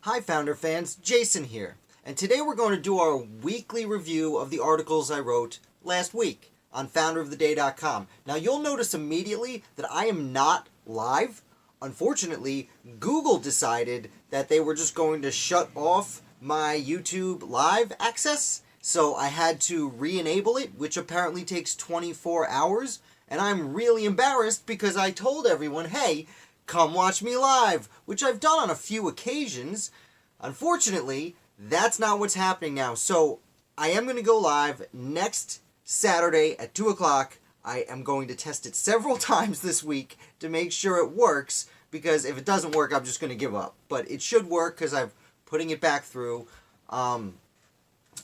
Hi Founder fans, Jason here, and today we're going to do our weekly review of the articles I wrote last week on founderoftheday.com. Now you'll notice immediately that I am not live. Unfortunately, Google decided that they were just going to shut off my YouTube live access, so I had to re-enable it, which apparently takes 24 hours, and I'm really embarrassed because I told everyone, hey, come watch me live, which I've done on a few occasions. Unfortunately, that's not what's happening now. So I am going to go live next Saturday at 2 o'clock. I am going to test it several times this week to make sure it works, because if it doesn't work, I'm just going to give up. But it should work because I'm putting it back through. I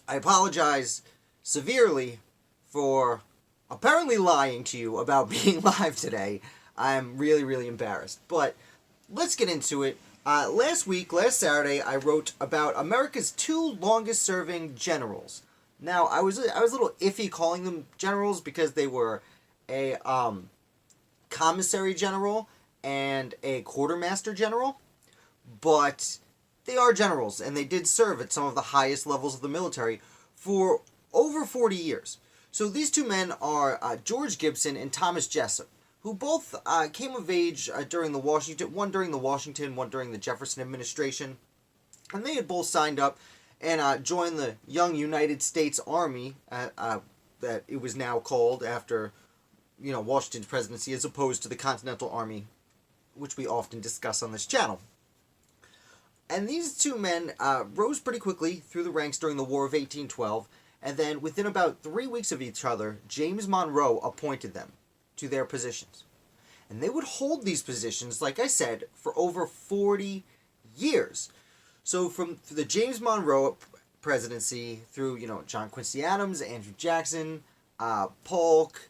apologize severely for apparently lying to you about being live today. I'm really, really embarrassed. But let's get into it. Last Saturday, I wrote about America's two longest-serving generals. Now, I was a little iffy calling them generals because they were a commissary general and a quartermaster general, but they are generals, and they did serve at some of the highest levels of the military for over 40 years. So these two men are George Gibson and Thomas Jessup, who both came of age during the Washington, one during the Jefferson administration, and they had both signed up and joined the young United States Army that it was now called after, Washington's presidency, as opposed to the Continental Army, which we often discuss on this channel. And these two men rose pretty quickly through the ranks during the War of 1812, and then within about 3 weeks of each other, James Monroe appointed them to their positions. And they would hold these positions, like I said, for over 40 years. So from the James Monroe presidency through, John Quincy Adams, Andrew Jackson, Polk,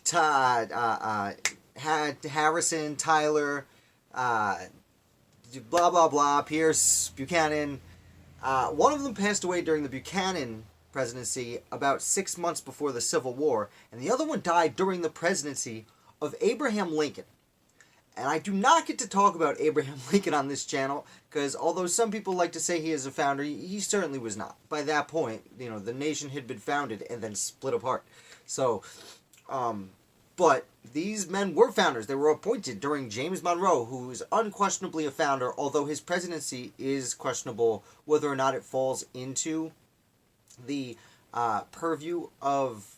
Todd, Harrison, Tyler, blah, blah, blah, Pierce, Buchanan. One of them passed away during the Buchanan presidency about 6 months before the Civil War, and the other one died during the presidency of Abraham Lincoln. And I do not get to talk about Abraham Lincoln on this channel, because although some people like to say he is a founder, he certainly was not. By that point, the nation had been founded and then split apart. So, but these men were founders. They were appointed during James Monroe, who is unquestionably a founder, although his presidency is questionable whether or not it falls into the purview of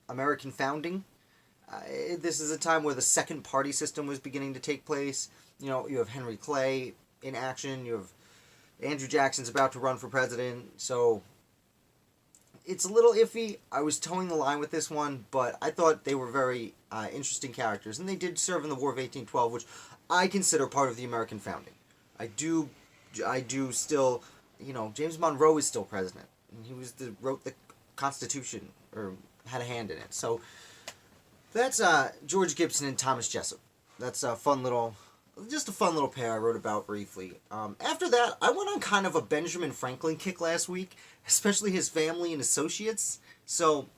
American founding. This is a time where the second party system was beginning to take place. You have Henry Clay in action. You have Andrew Jackson's about to run for president. So it's a little iffy. I was towing the line with this one, but I thought they were very interesting characters. And they did serve in the War of 1812, which I consider part of the American founding. I do still, James Monroe is still president. He wrote the Constitution, or had a hand in it. So that's George Gibson and Thomas Jessup. That's a fun little pair I wrote about briefly. After that, I went on kind of a Benjamin Franklin kick last week, especially his family and associates. So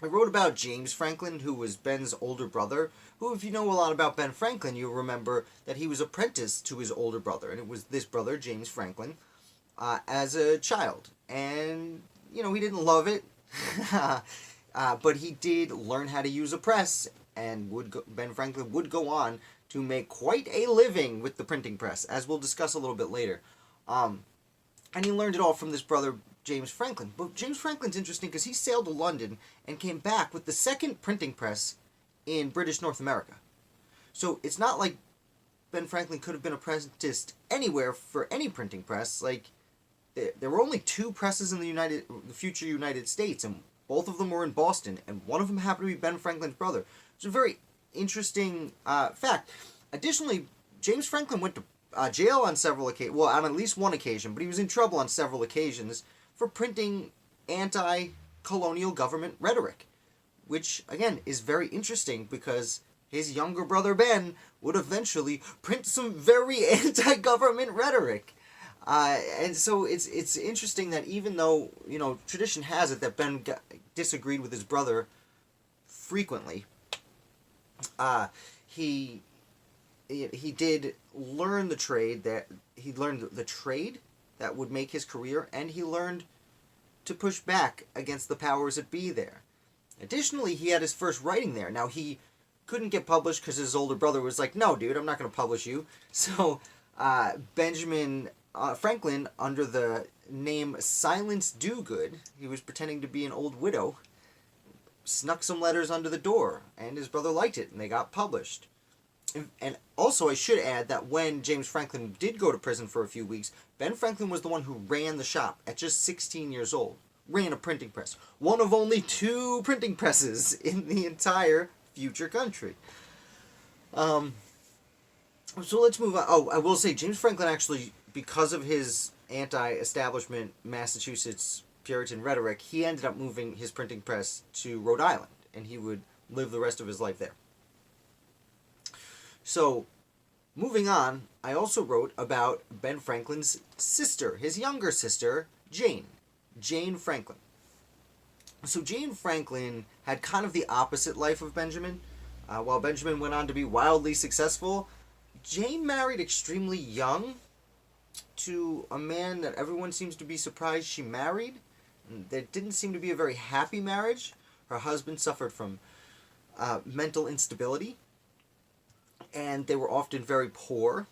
I wrote about James Franklin, who was Ben's older brother, who, if you know a lot about Ben Franklin, you'll remember that he was apprenticed to his older brother, and it was this brother, James Franklin, as a child. And, he didn't love it, but he did learn how to use a press, and Ben Franklin would go on to make quite a living with the printing press, as we'll discuss a little bit later. And he learned it all from this brother, James Franklin. But James Franklin's interesting because he sailed to London and came back with the second printing press in British North America. So it's not like Ben Franklin could have been apprenticed anywhere for any printing press. Like, there were only two presses in the future United States, and both of them were in Boston, and one of them happened to be Ben Franklin's brother. It's a very interesting fact. Additionally, James Franklin went to jail on several occasions, well, on at least one occasion, but he was in trouble on several occasions for printing anti-colonial government rhetoric, which, again, is very interesting because his younger brother Ben would eventually print some very anti-government rhetoric. And so it's interesting that even though, tradition has it that Ben disagreed with his brother frequently, he did learn the trade, that would make his career, and he learned to push back against the powers that be there. Additionally, he had his first writing there. Now, he couldn't get published because his older brother was like, no, dude, I'm not going to publish you. So, Benjamin Franklin, under the name Silence Dogood, he was pretending to be an old widow, snuck some letters under the door, and his brother liked it, and they got published. And also, I should add that when James Franklin did go to prison for a few weeks, Ben Franklin was the one who ran the shop at just 16 years old. Ran a printing press. One of only 2 printing presses in the entire future country. So let's move on. Oh, I will say, James Franklin actually, because of his anti-establishment Massachusetts Puritan rhetoric, he ended up moving his printing press to Rhode Island, and he would live the rest of his life there. So, moving on, I also wrote about Ben Franklin's sister, his younger sister, Jane Franklin. So Jane Franklin had kind of the opposite life of Benjamin. While Benjamin went on to be wildly successful, Jane married extremely young to a man that everyone seems to be surprised she married. There didn't seem to be a very happy marriage. Her husband suffered from mental instability, and they were often very poor,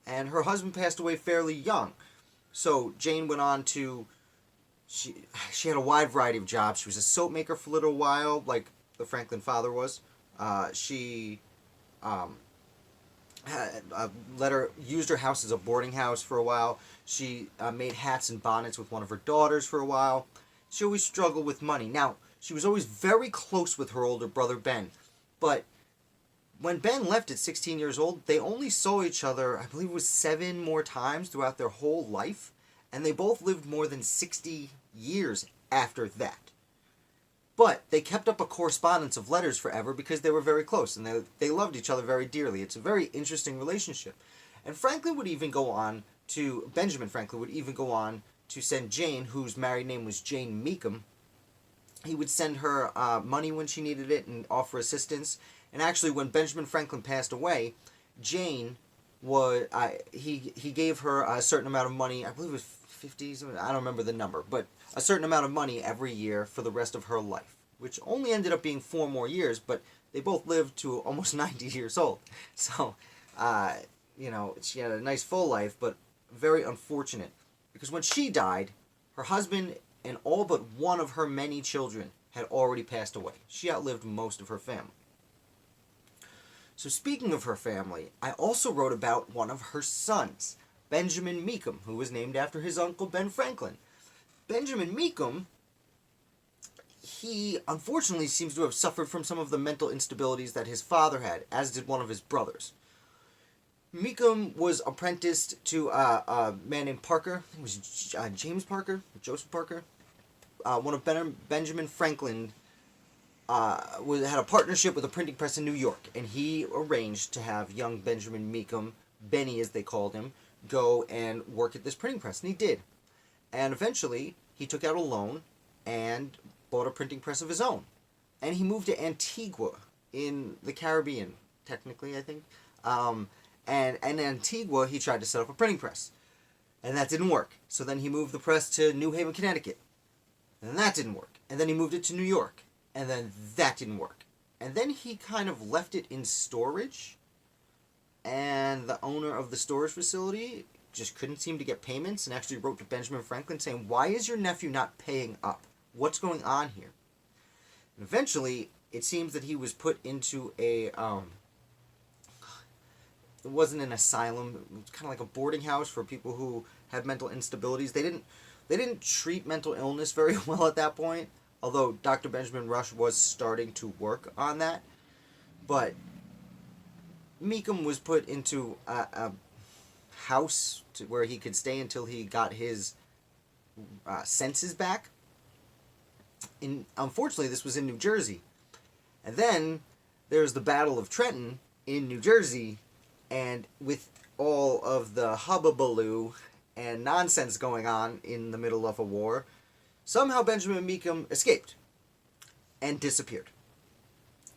and her husband passed away fairly young. So Jane went on to, she had a wide variety of jobs. She was a soap maker for a little while, like the Franklin father was. She used her house as a boarding house for a while. She made hats and bonnets with one of her daughters for a while. She always struggled with money. Now, she was always very close with her older brother Ben, but when Ben left at 16 years old, they only saw each other, I believe it was 7 more times throughout their whole life, and they both lived more than 60 years after that. But they kept up a correspondence of letters forever because they were very close, and they loved each other very dearly. It's a very interesting relationship. And Benjamin Franklin would even go on to send Jane, whose married name was Jane Meekum, he would send her money when she needed it and offer assistance. And actually, when Benjamin Franklin passed away, Jane was he gave her a certain amount of money. I believe it was 50. I don't remember the number, but a certain amount of money every year for the rest of her life, which only ended up being 4 more years. But they both lived to almost 90 years old. So, she had a nice full life, but very unfortunate because when she died, her husband and all but one of her many children had already passed away. She outlived most of her family. So speaking of her family, I also wrote about one of her sons, Benjamin Meekum, who was named after his uncle Ben Franklin. Benjamin Meekum, he unfortunately seems to have suffered from some of the mental instabilities that his father had, as did one of his brothers. Meekum was apprenticed to a man named Parker. I think it was James Parker, Joseph Parker. One of Benjamin Franklin had a partnership with a printing press in New York, and he arranged to have young Benjamin Meekum, Benny as they called him, go and work at this printing press, and he did. And eventually, he took out a loan and bought a printing press of his own. And he moved to Antigua in the Caribbean, technically, I think. And in Antigua, he tried to set up a printing press. And that didn't work. So then he moved the press to New Haven, Connecticut. And that didn't work. And then he moved it to New York. And then that didn't work. And then he kind of left it in storage. And the owner of the storage facility just couldn't seem to get payments and actually wrote to Benjamin Franklin saying, "Why is your nephew not paying up? What's going on here?" And eventually, it seems that he was put into a, it wasn't an asylum, it was kind of like a boarding house for people who had mental instabilities. They didn't treat mental illness very well at that point, although Dr. Benjamin Rush was starting to work on that. But Meekum was put into a house where he could stay until he got his senses back. Unfortunately, this was in New Jersey. And then there's the Battle of Trenton in New Jersey, and with all of the hubbubaloo and nonsense going on in the middle of a war, somehow Benjamin Meekum escaped and disappeared.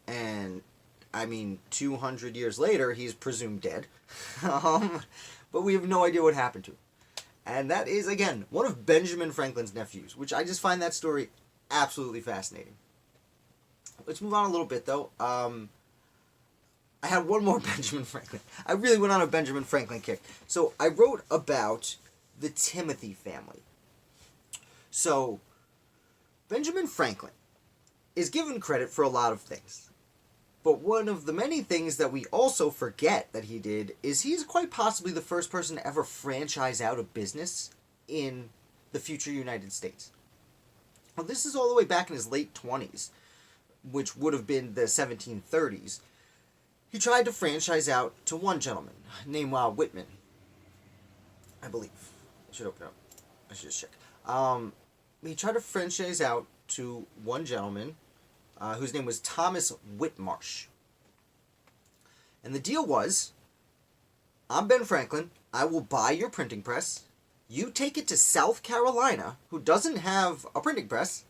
And, 200 years later, he's presumed dead. But we have no idea what happened to him. And that is, again, one of Benjamin Franklin's nephews, which I just find that story absolutely fascinating. Let's move on a little bit, though. I had one more Benjamin Franklin. I really went on a Benjamin Franklin kick. So I wrote about the Timothy family. So Benjamin Franklin is given credit for a lot of things. But one of the many things that we also forget that he did is he's quite possibly the first person to ever franchise out a business in the future United States. Well, this is all the way back in his late 20s, which would have been the 1730s. He tried to franchise out to one gentleman named Whitman, I believe. I should open up. I should just check. He tried to franchise out to one gentleman whose name was Thomas Whitmarsh. And the deal was, I'm Ben Franklin. I will buy your printing press. You take it to South Carolina, who doesn't have a printing press,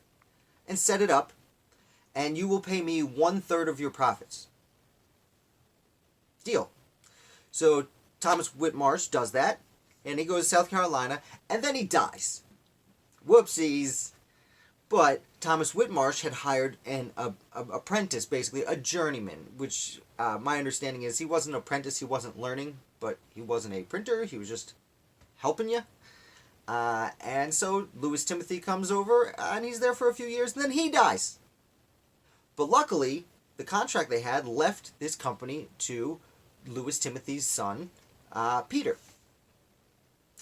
and set it up, and you will pay me 1/3 of your profits. Deal. So Thomas Whitmarsh does that, and he goes to South Carolina, and then he dies. Whoopsies. But Thomas Whitmarsh had hired an apprentice, basically a journeyman, which my understanding is he wasn't an apprentice, he wasn't learning, but he wasn't a printer, he was just helping you. And so Louis Timothy comes over, and he's there for a few years, and then he dies. But luckily, the contract they had left this company to Louis Timothy's son, Peter.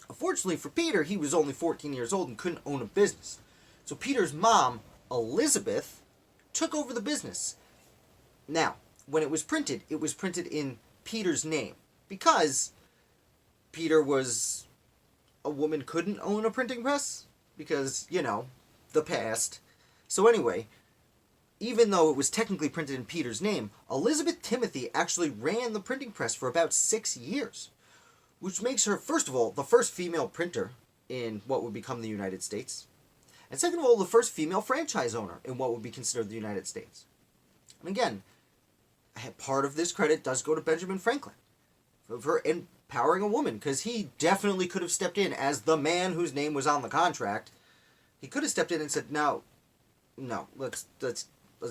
Unfortunately for Peter, he was only 14 years old and couldn't own a business. So Peter's mom, Elizabeth, took over the business. Now, when it was printed in Peter's name. Because Peter was a woman couldn't own a printing press. Because, the past. So anyway, even though it was technically printed in Peter's name, Elizabeth Timothy actually ran the printing press for about 6 years. Which makes her, first of all, the first female printer in what would become the United States. And second of all, the first female franchise owner in what would be considered the United States. And again, part of this credit does go to Benjamin Franklin for empowering a woman, because he definitely could have stepped in as the man whose name was on the contract. He could have stepped in and said, no, let's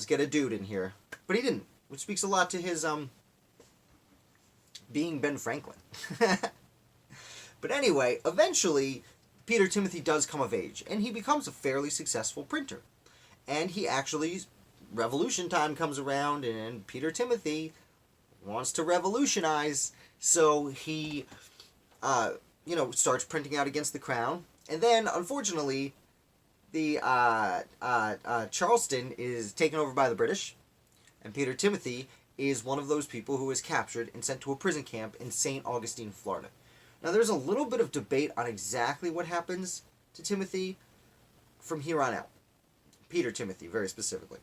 get a dude in here. But he didn't, which speaks a lot to his being Ben Franklin. But anyway, eventually Peter Timothy does come of age, and he becomes a fairly successful printer. And he actually, revolution time comes around, and Peter Timothy wants to revolutionize, so he, starts printing out against the crown. And then, unfortunately, the Charleston is taken over by the British, and Peter Timothy is one of those people who is captured and sent to a prison camp in St. Augustine, Florida. Now, there's a little bit of debate on exactly what happens to Timothy from here on out. Peter Timothy, very specifically.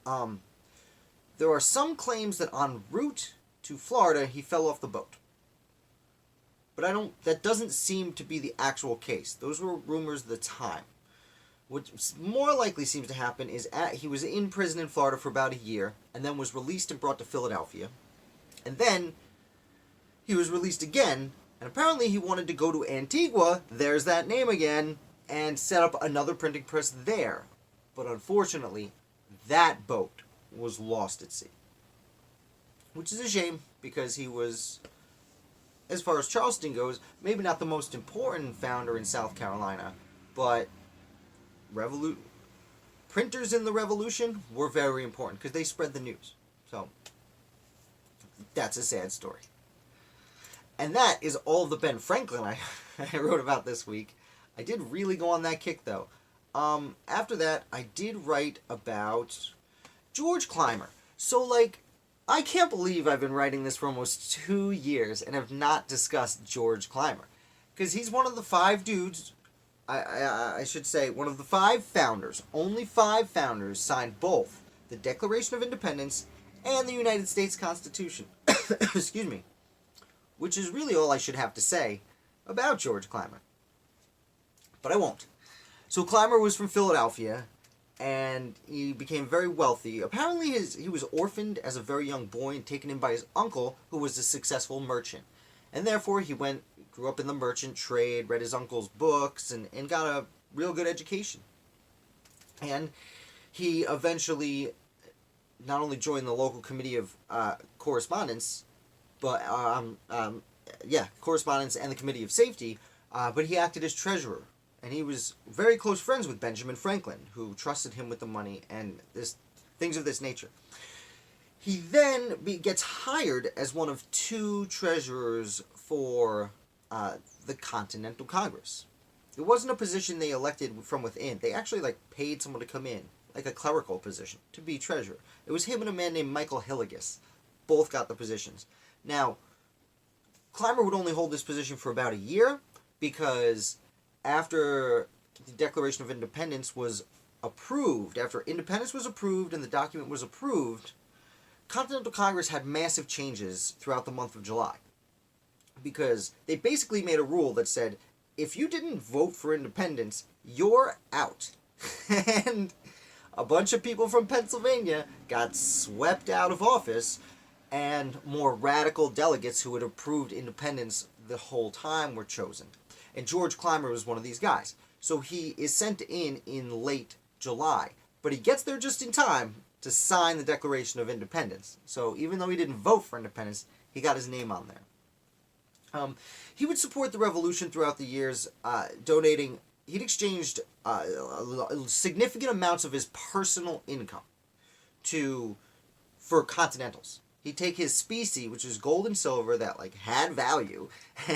There are some claims that en route to Florida, he fell off the boat. But that doesn't seem to be the actual case. Those were rumors at the time. What more likely seems to happen is he was in prison in Florida for about a year, and then was released and brought to Philadelphia. And then he was released again, and apparently he wanted to go to Antigua, there's that name again, and set up another printing press there. But unfortunately, that boat was lost at sea. Which is a shame, because he was, as far as Charleston goes, maybe not the most important founder in South Carolina, but printers in the Revolution were very important, because they spread the news. So, that's a sad story. And that is all the Ben Franklin I wrote about this week. I did really go on that kick, though. After that, I did write about George Clymer. So, I can't believe I've been writing this for almost 2 years and have not discussed George Clymer. Because he's one of the 5 dudes, I should say, one of the 5 founders. Only 5 founders signed both the Declaration of Independence and the United States Constitution. Excuse me. Which is really all I should have to say about George Clymer. But I won't. So Clymer was from Philadelphia, and he became very wealthy. Apparently he was orphaned as a very young boy and taken in by his uncle, who was a successful merchant. And therefore he went grew up in the merchant trade, read his uncle's books, and got a real good education. And he eventually not only joined the local committee of correspondence, but correspondence and the committee of safety, but he acted as treasurer. And he was very close friends with Benjamin Franklin, who trusted him with the money and things of this nature. He then gets hired as one of two treasurers for the Continental Congress. It wasn't a position they elected from within. They actually paid someone to come in, like a clerical position, to be treasurer. It was him and a man named Michael Hilligus. Both got the positions. Now, Clymer would only hold this position for about a year, because after the Declaration of Independence was approved, after independence was approved and the document was approved, Continental Congress had massive changes throughout the month of July. Because they basically made a rule that said, if you didn't vote for independence, you're out. And a bunch of people from Pennsylvania got swept out of office, and more radical delegates who had approved independence the whole time were chosen. And George Clymer was one of these guys. So he is sent in late July. But he gets there just in time to sign the Declaration of Independence. So even though he didn't vote for independence, he got his name on there. He would support the revolution throughout the years, donating. He'd exchanged significant amounts of his personal income for Continentals. He'd take his specie, which is gold and silver that had value,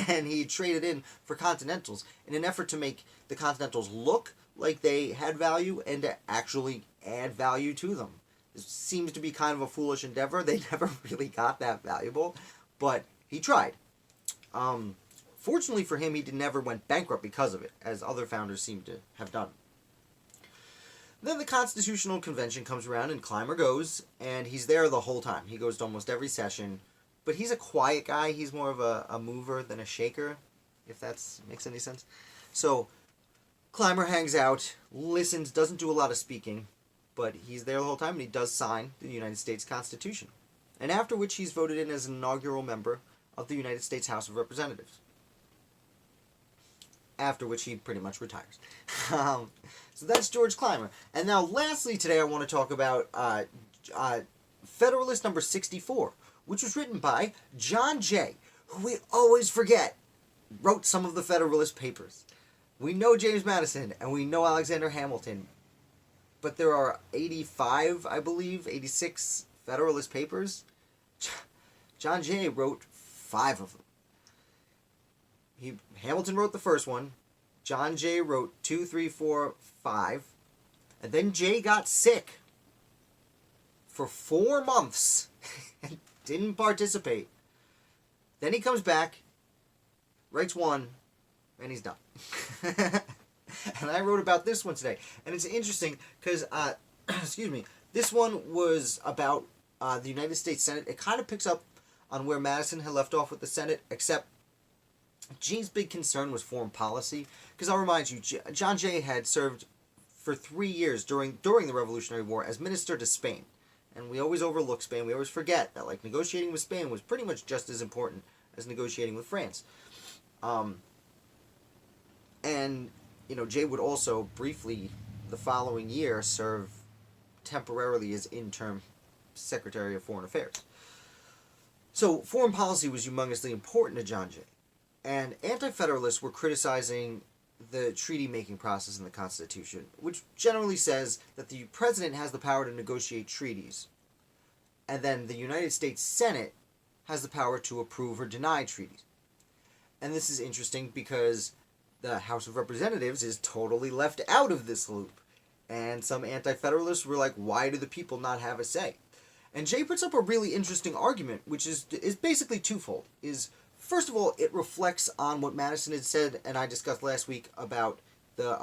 and he'd trade it in for Continentals in an effort to make the Continentals look like they had value and to actually add value to them. This seems to be kind of a foolish endeavor. They never really got that valuable, but he tried. Fortunately for him, he never went bankrupt because of it, as other founders seem to have done. Then the Constitutional Convention comes around and Clymer goes, and he's there the whole time. He goes to almost every session, but he's a quiet guy. He's more of a mover than a shaker, if that makes any sense. So Clymer hangs out, listens, doesn't do a lot of speaking, but he's there the whole time, and he does sign the United States Constitution. And after which he's voted in as an inaugural member of the United States House of Representatives. After which he pretty much retires. So that's George Clymer. And now lastly today I want to talk about Federalist number 64, which was written by John Jay, who we always forget wrote some of the Federalist Papers. We know James Madison and we know Alexander Hamilton, but there are 85, I believe, 86 Federalist Papers. John Jay wrote 5 of them. Hamilton wrote the first one. John Jay wrote 2, 3, 4, 5. And then Jay got sick for 4 months and didn't participate. Then he comes back, writes 1, and he's done. And I wrote about this one today. And it's interesting because, this one was about the United States Senate. It kind of picks up on where Madison had left off with the Senate, except Jay's big concern was foreign policy, because I'll remind you, John Jay had served for 3 years during the Revolutionary War as minister to Spain, and we always overlook Spain. We always forget that negotiating with Spain was pretty much just as important as negotiating with France. And Jay would also briefly the following year serve temporarily as interim Secretary of Foreign Affairs. So foreign policy was humongously important to John Jay. And Anti-Federalists were criticizing the treaty-making process in the Constitution, which generally says that the President has the power to negotiate treaties, and then the United States Senate has the power to approve or deny treaties. And this is interesting because the House of Representatives is totally left out of this loop. And some Anti-Federalists were like, why do the people not have a say? And Jay puts up a really interesting argument, which is basically twofold. First of all, it reflects on what Madison had said, and I discussed last week about the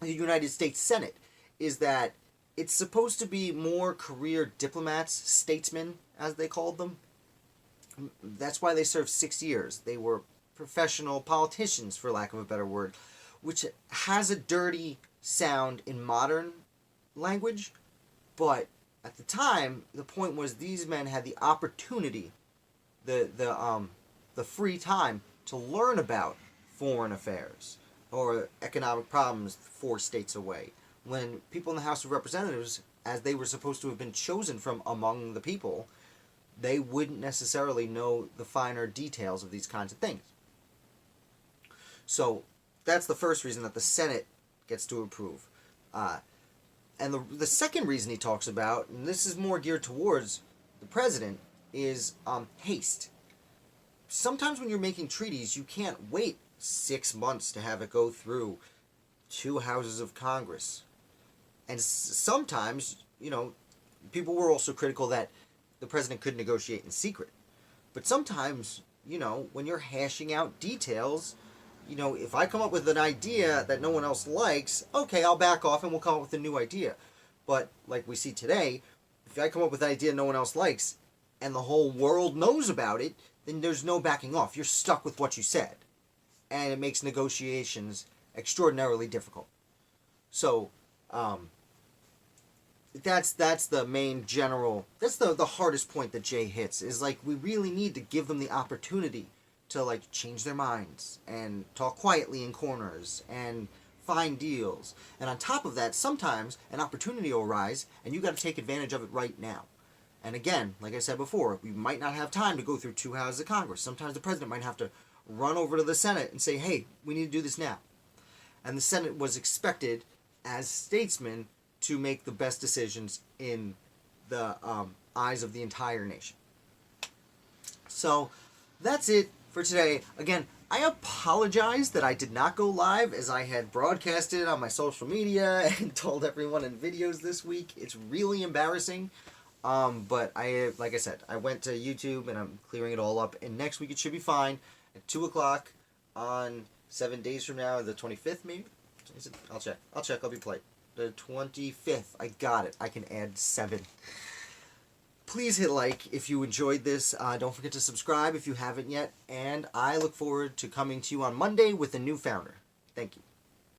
United States Senate, is that it's supposed to be more career diplomats, statesmen, as they called them. That's why they served 6 years. They were professional politicians, for lack of a better word, which has a dirty sound in modern language, but at the time, the point was these men had the opportunity, the free time to learn about foreign affairs or economic problems 4 states away, when people in the House of Representatives, as they were supposed to have been chosen from among the people, they wouldn't necessarily know the finer details of these kinds of things. So that's the first reason that the Senate gets to approve. And the second reason he talks about, and this is more geared towards the president, is haste. Sometimes when you're making treaties, you can't wait 6 months to have it go through 2 houses of Congress. And sometimes, people were also critical that the president could negotiate in secret. But sometimes, when you're hashing out details, if I come up with an idea that no one else likes, okay, I'll back off and we'll come up with a new idea. But like we see today, if I come up with an idea no one else likes and the whole world knows about it, then there's no backing off. You're stuck with what you said. And it makes negotiations extraordinarily difficult. So, that's the main general, that's the hardest point that Jay hits, is like, we really need to give them the opportunity to like change their minds and talk quietly in corners and find deals. And on top of that, sometimes an opportunity will arise and you got to take advantage of it right now. And again, like I said before, we might not have time to go through 2 houses of Congress. Sometimes the president might have to run over to the Senate and say, hey, we need to do this now. And the Senate was expected, as statesmen, to make the best decisions in the eyes of the entire nation. So that's it for today. Again, I apologize that I did not go live as I had broadcasted on my social media and told everyone in videos this week. It's really embarrassing. But like I said, I went to YouTube and I'm clearing it all up. And next week it should be fine at 2 o'clock on 7 days from now, the 25th maybe? I'll check. I'll be polite. The 25th. I got it. I can add 7. Please hit like if you enjoyed this. Don't forget to subscribe if you haven't yet. And I look forward to coming to you on Monday with a new founder. Thank you.